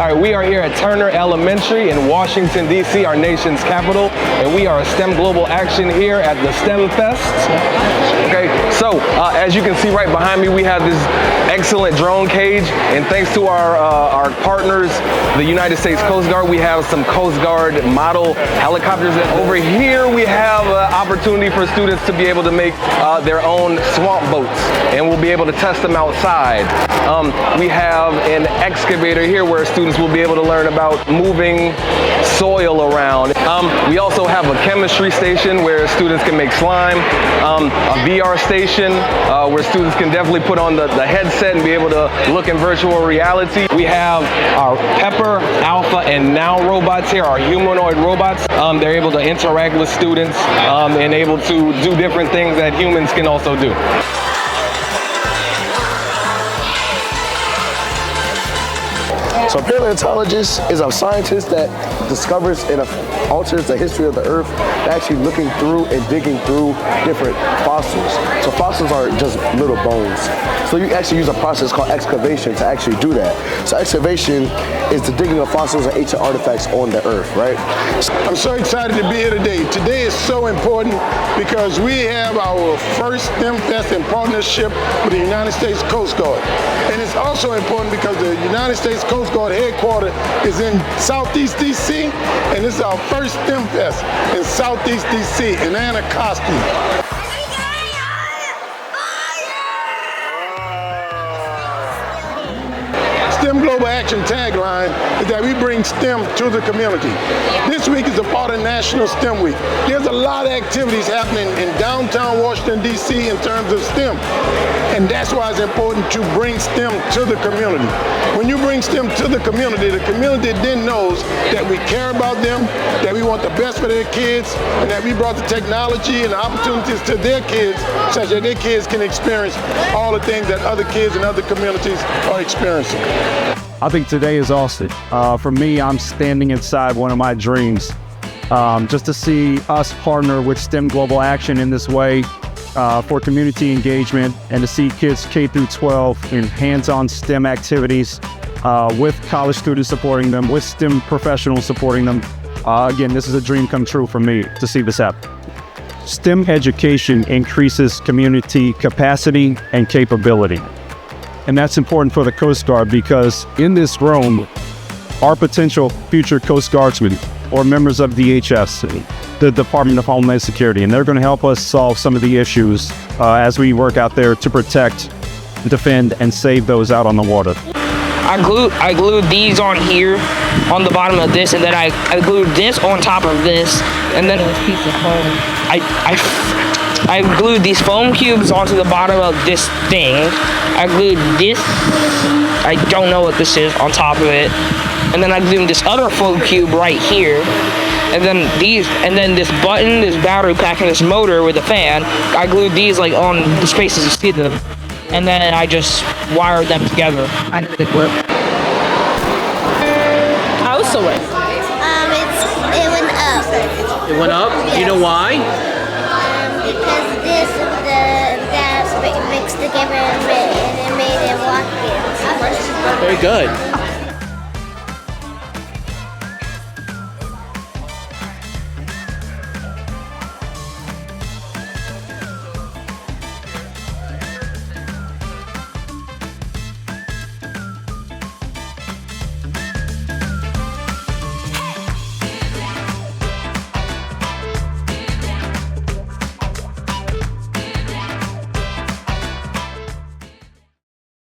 All right, we are here at Turner Elementary in Washington, D.C., our nation's capital, and we are a STEM Global Action here at the STEM Fest. Okay, so as you can see right behind me, we have this excellent drone cage, and thanks to our partners, the United States Coast Guard, we have some Coast Guard model helicopters. And over here, we have an opportunity for students to be able to make their own swamp boats, and we'll be able to test them outside. We have an excavator here where students will be able to learn about moving soil around. We also have a chemistry station where students can make slime, a VR station where students can definitely put on the headset and be able to look in virtual reality. We have our Pepper, Alpha, and Now robots here, our humanoid robots. They're able to interact with students and able to do different things that humans can also do. So a paleontologist is a scientist that discovers and alters the history of the earth, actually looking through and digging through different fossils. So fossils are just little bones. So you actually use a process called excavation to actually do that. So excavation is the digging of fossils and ancient artifacts on the earth, right? I'm so excited to be here today. Today is so important because we have our first STEM Fest in partnership with the United States Coast Guard. And it's also important because the United States Coast Guard headquarters is in Southeast DC, and this is our first STEM Fest in Southeast DC in Anacostia. STEM Global Action tagline is that we bring STEM to the community. This week is a part of National STEM Week. There's a lot of activities happening in downtown Washington, D.C. in terms of STEM. And that's why it's important to bring STEM to the community. When you bring STEM to the community then knows that we care about them, that we want the best for their kids, and that we brought the technology and the opportunities to their kids such that their kids can experience all the things that other kids in other communities are experiencing. I think today is awesome. For me, I'm standing inside one of my dreams. Just to see us partner with STEM Global Action in this way for community engagement, and to see kids K through 12 in hands-on STEM activities with college students supporting them, with STEM professionals supporting them. Again, this is a dream come true for me to see this happen. STEM education increases community capacity and capability. And that's important for the Coast Guard because in this room are potential future Coast Guardsmen or members of DHS, the Department of Homeland Security, and they're going to help us solve some of the issues as we work out there to protect, defend, and save those out on the water. I glued these on here, on the bottom of this, and then I glued this on top of this, and then I glued these foam cubes onto the bottom of this thing. I glued this, I don't know what this is, on top of it. And then I glued this other foam cube right here. And then this button, this battery pack, and this motor with a fan, I glued these like on the spaces you see them. And then I just wired them together. I did it work. How was it? It went up. It went up? Yes. Do you know why? Because that mixed together and it made it walk. Very good.